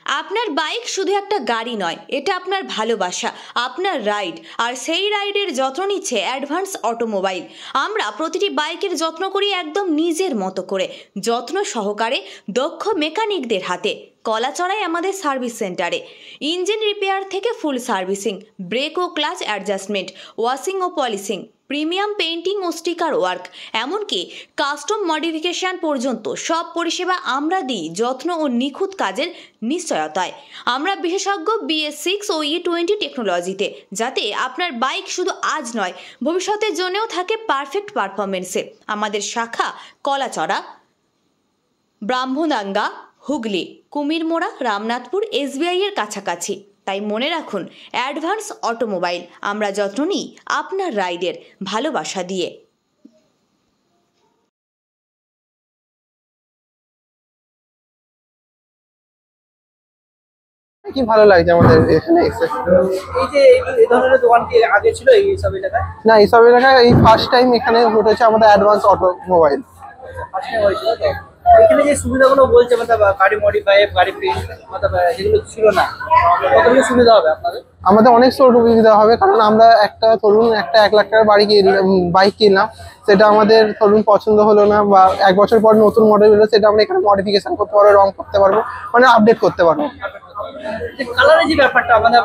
আপনার বাইক শুধু একটা গাড়ি নয়, এটা আপনার ভালোবাসা, আপনার রাইড। আর সেই রাইডের যত্ন নিচ্ছে অ্যাডভান্স অটোমোবাইল। আমরা প্রতিটি বাইকের যত্ন করি একদম নিজের মতো করে, যত্ন সহকারে, দক্ষ মেকানিকদের হাতে। কলাচড়ায় আমাদের সার্ভিস সেন্টারে ইঞ্জিন রিপেয়ার থেকে ফুল সার্ভিসিং, ব্রেক ও ক্লাচ অ্যাডজাস্টমেন্ট, ওয়াশিং ও পলিশিং, প্রিমিয়াম পেইন্টিং ও স্টিকার ওয়ার্ক, এমনকি কাস্টম মডিফিকেশন পর্যন্ত সব পরিষেবা আমরা দিই যত্ন ও নিখুঁত কাজের নিশ্চয়তায়। আমরা বিশেষজ্ঞ BS6 ও E20 টেকনোলজিতে, যাতে আপনার বাইক শুধু আজ নয় ভবিষ্যতের জন্যও থাকে পারফেক্ট পারফরমেন্সে। আমাদের শাখা কলাচড়া, ব্রাহ্মণাঙ্গা, হুগলি, কুমিরমোড়া, রামনাথপুর, SBI এর কাছাকাছি। তাই মনে রাখুন, অ্যাডভান্স অটোমোবাইল, আমরা যত্ন নিই আপনার রাইডের ভালোবাসা দিয়ে। কি ভালো লাগছে আমাদের এখানে এসে। এই যে এই ধরনের দোকান কি আগে ছিল এই সব এলাকায়? না, এইসব এলাকায় এই ফার্স্ট টাইম এখানে উঠেছে আমাদের অ্যাডভান্স অটোমোবাইল। ফার্স্ট টাইম হয়েছিল তো। এখানে যে সুবিধাগুলো বলছে मतलब গাড়ি মডিফাই, গাড়ি প্রিন্ট मतलब যেগুলো ছিল না, কতগুলো সুবিধা হবে আপনাদের? আমাদের অনেক সুবিধা হবে, কারণ আমরা একটা ধরুন একটা 1 লাখ টাকার বাইক কিনলাম, সেটা আমাদের ধরুন পছন্দ হলো না, বা 1 বছর পর নতুন মডেল হলো, সেটা আমরা এখানে মডিফিকেশন করতে পারবো, রং করতে পারবো, মানে আপডেট করতে পারবো। কালারের যে ব্যাপারটা আমাদের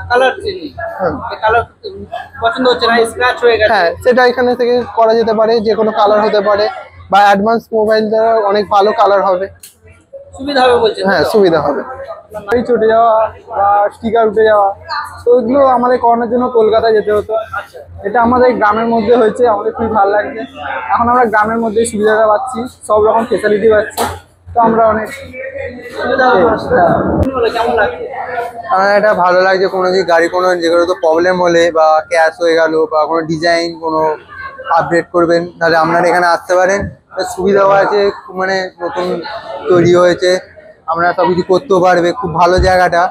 কালার কালার পছন্দ হচ্ছে না, স্ক্র্যাচ হয়ে গেছে, হ্যাঁ, সেটা এখানে থেকে করা যেতে পারে, যে কোনো কালার হতে পারে, বা অ্যাডভান্স মোবাইল দ্বারা অনেক ভালো কালার হবে, সুবিধা হবে বলছেন? হ্যাঁ, সুবিধা হবে। গাড়ি চটে যাওয়া বা স্টিকার উঠে যাওয়া, তো এগুলো আমাদের করানোর জন্য কলকাতায় যেতে হতো। এটা আমাদের গ্রামের মধ্যে হয়েছে, আমাদের খুবই ভালো লাগছে। এখন আমরা গ্রামের মধ্যে সুবিধাটা পাচ্ছি, সব রকম ফেসিলিটি পাচ্ছি, তো আমরা অনেক কেমন লাগছে? আমার এটা ভালো লাগছে। কোনো যে গাড়ি কোনো যেগুলো তো প্রবলেম হলে বা ক্যাশ হয়ে গেল বা কোনো ডিজাইন কোনো আপডেট করবেন, তাহলে আপনারা এখানে আসতে পারেন। সুবিধাও আছে, মানে নতুন তৈরি হয়েছে, আমরা সব কিছু করতেও পারবে। খুব ভালো জায়গাটা,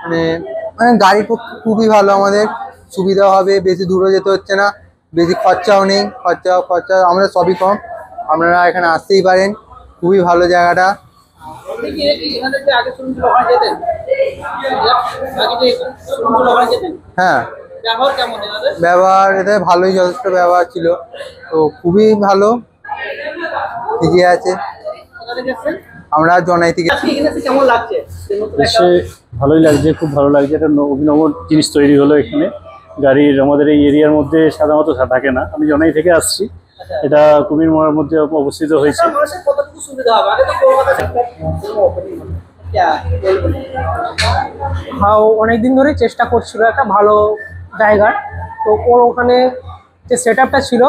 মানে মানে গাড়ির পক্ষে খুবই ভালো, আমাদের সুবিধা হবে, বেশি দূরে যেতে হচ্ছে না, বেশি খরচাও নেই, খরচা আমরা সবই কম। আপনারা এখানে আসতেই পারেন, খুবই ভালো জায়গাটা। হ্যাঁ, ব্যবহার এতে ভালোই, যথেষ্ট ব্যবহার ছিল, তো খুবই ভালো, ঠিকই আছে। আমরা জনাই থেকে এসে ভালোই লাগছে, খুব ভালো লাগছে। একটা অভিনব জিনিস তৈরি হলো এখানে গাড়ির, আমাদের এই এরিয়ার মধ্যে সাধারণত থাকে না। আমি জনাই থেকে আসছি, এটা কুমিরমোড়ার মধ্যে অবস্থিত হয়েছে। হ্যাঁ, অনেকদিন ধরে চেষ্টা করছিল একটা ভালো জায়গার, তো ওর ওখানে যে সেট আপটা ছিল,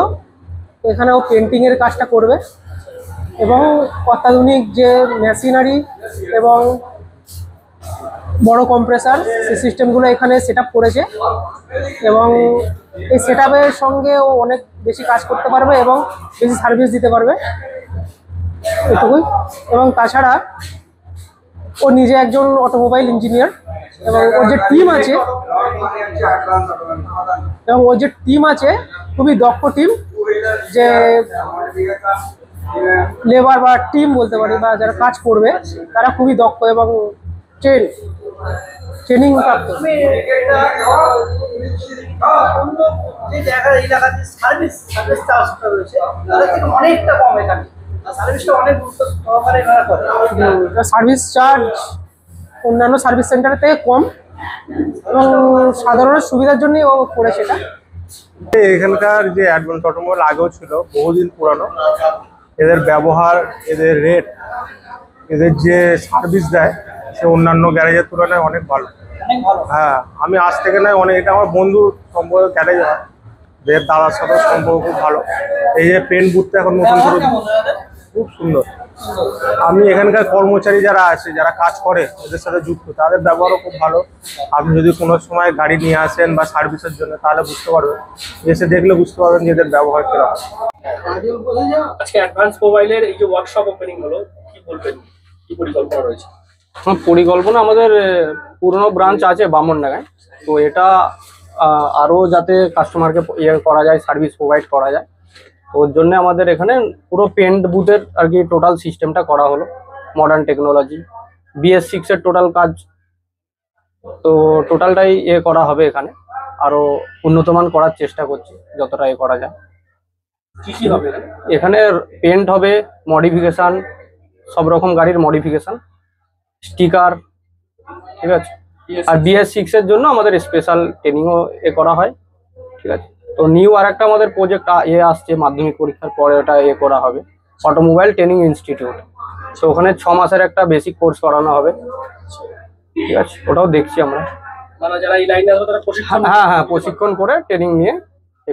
এখানে ও পেন্টিংয়ের কাজটা করবে, এবং অত্যাধুনিক যে মেশিনারি এবং বড় কম্প্রেসার, সেই সিস্টেমগুলো এখানে সেট আপ করেছে, এবং এই সেট আপের সঙ্গে ও অনেক বেশি কাজ করতে পারবে এবং বেশি সার্ভিস দিতে পারবে, এটুকুই। এবং তাছাড়া ও নিজে একজন অটোমোবাইল ইঞ্জিনিয়ার, এবং ওর যে টিম আছে খুবই দক্ষ টিম, যে লেবার বা টিম বলতে পারি, বা যারা কাজ করবে তারা খুবই দক্ষ এবং ট্রেনিং প্রাপ্ত। সার্ভিস চার্জ অন্যান্য সার্ভিস সেন্টারের থেকে কম, এবং সাধারণ সুবিধার জন্যই ও করে সেটা। এখানকার যে অ্যাডভান্স অটোমোবাইল আগেও ছিল, বহুদিন পুরানো। এদের ব্যবহার, এদের রেট, এদের যে সার্ভিস দেয়, সে অন্যান্য গ্যারেজের তুলনায় অনেক ভালো। হ্যাঁ, আমি আজ থেকে নয়, অনেক, এটা আমার বন্ধুর সম্পর্কে গ্যারেজ হয়, এদের দাদার সাথে সম্পর্ক খুব ভালো। এই যে পেন বুথটা এখন নতুন করে, খুব সুন্দর। আমি এখানকার কর্মচারী যারা আছে, যারা কাজ করে, এদের সাথে যুক্ত, তাদের ব্যবহারও খুব ভালো। আপনি যদি কোনো সময় গাড়ি নিয়ে আসেন বা সার্ভিসের জন্য, তাহলে বুঝতে পারবেন, এসে দেখলে বুঝতে পারবেন যে এদের ব্যবহার কিরকম। আজকে অ্যাডভান্স মোবাইলের এই যে ওয়ার্কশপ ওপেনিং হলো, কি বলবেন, কি পরিকল্পনা রয়েছে? পরিকল্পনা আমাদের পুরনো ব্রাঞ্চ আছে বামনডাঙ্গায়, তো এটা আরও যাতে কাস্টমারকে করা যায়, সার্ভিস প্রোভাইড করা যায়, তো ওর জন্য আমাদের এখানে পুরো পেন্ট বুথের আর কি টোটাল সিস্টেমটা করা হলো, মডার্ন টেকনোলজি BS6 এর টোটাল কাজ, তো টোটালটাই করা হবে এখানে। আরো উন্নতমান করার চেষ্টা করছি যতটা করা যায়। কি কি হবে এখানে পেন্ট হবে, মডিফিকেশন, সব রকম গাড়ির মডিফিকেশন, স্টিকার, ঠিক আছে। আর BS6 এর জন্য আমাদের স্পেশাল ট্রেনিংও করা হয়, ঠিক আছে। তো নিউ আর একটা আমাদের প্রজেক্ট আসছে মাধ্যমিক পরীক্ষার পরে, ওটা করা হবে অটোমোবাইল ট্রেনিং ইনস্টিটিউট। তো ওখানে 6 মাসের একটা বেসিক কোর্স করানো হবে, ঠিক আছে। ওটাও দেখছি আমরা, মানে যারা এই লাইনে আছে তারা প্রশিক্ষণ, হ্যাঁ হ্যাঁ, প্রশিক্ষণ করে ট্রেনিং নিয়ে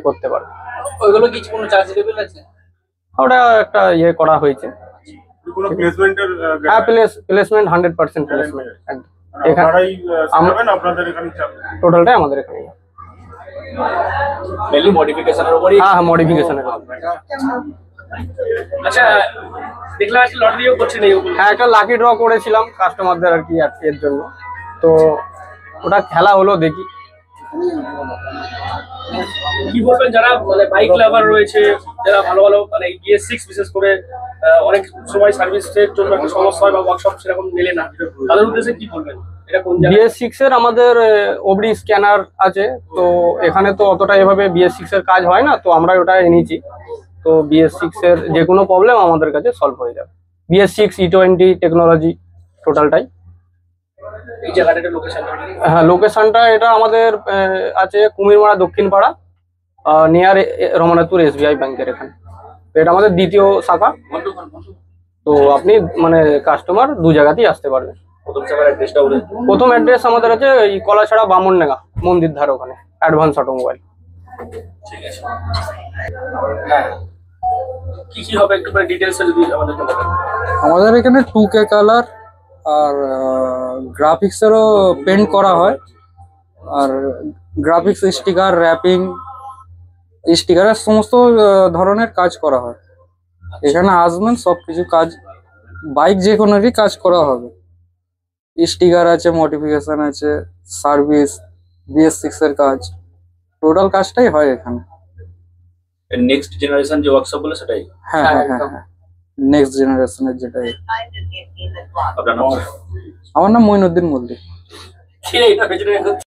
করতে পারবে। ওইগুলো কি কোনো চার্জ দেবেন আছে? ওটা একটা করা হয়েছে, কোনো প্লেসমেন্টের হ্যাঁ, প্লেসমেন্ট 100% প্লেসমেন্ট একদম। আপনাদের এখানে টোটালটাই আমাদের এখানে, মেইনলি মডিফিকেশনের উপরই। হ্যাঁ হ্যাঁ, মডিফিকেশনের। আচ্ছা, দেখলাম আজকে লটারিও করছেন এই উপলক্ষে। হ্যাঁ, একটা লাকি ড্র করেছিলাম কাস্টমারদের আর কি এর জন্য, তো ওটা খেলা হলো, দেখি। কি বলবেন যারা মানে বাইক লাভার রয়েছে, যারা ভালো ভালো মানে BS6 বিশেষ করে অনেক সময় সার্ভিসের জন্য একটা সমস্যা হয় বা ওয়ার্কশপ সেরকম মেলে না, তাদের উদ্দেশ্যে কি বলবেন? এটা কোন জায়গায়? BS6 এর আমাদের ওবডি স্ক্যানার আছে, তো এখানে তো অতটা এভাবে BS6 এর কাজ হয় না, তো আমরা ওটা এনেছি। তো BS6 এর যে কোনো প্রবলেম আমাদের কাছে সলভ হয়ে যাবে। BS6 E20 টেকনোলজি টোটালটাই। এই জায়গাটার লোকেশন? হ্যাঁ, লোকেশনটা এটা আমাদের আছে কুমিরমারা দক্ষিণ পাড়া, নিয়ার রমনাথপুর SBI ব্যাংকের এখানে। তো এটা আমাদের দ্বিতীয় শাখা, তো আপনি মানে কাস্টমার 2 জায়গাতেই আসতে পারবেন। প্রথম জায়গার অ্যাড্রেসটা বলে। প্রথম অ্যাড্রেস আমাদের আছে এই কলাছড়া বামনডাঙ্গা মন্দির ধার, ওখানে অ্যাডভান্স অটোমোবাইল। ঠিক আছে। হ্যাঁ, কি কি হবে একটু মানে ডিটেইলসে যদি আমাদেরকে বলেন। আমাদের এখানে 2K কালার আর গ্রাফিক্সেরও পেন্ট করা হয়, আর গ্রাফিক্স, স্টিকার, র্যাপিং, স্টিকারের সমস্ত ধরনের কাজ করা হয়। এখানে আসবেন, সব কিছু কাজ, বাইক যে কোনোরই কাজ করা হবে। স্টিকার আছে, মডিফিকেশন আছে, সার্ভিস, BS6 এর কাজ, টোটাল কাজটাই হয় এখানে। নেক্সট জেনারেশন যে ওয়ার্কশপ বলে সেটাই? হ্যাঁ হ্যাঁ হ্যাঁ হ্যাঁ, নেক্সট জেনারেশনের যেটাই। আপনার নাম? আমার নাম মঈনুদ্দিন মল্লিক। কি এটা পেছনে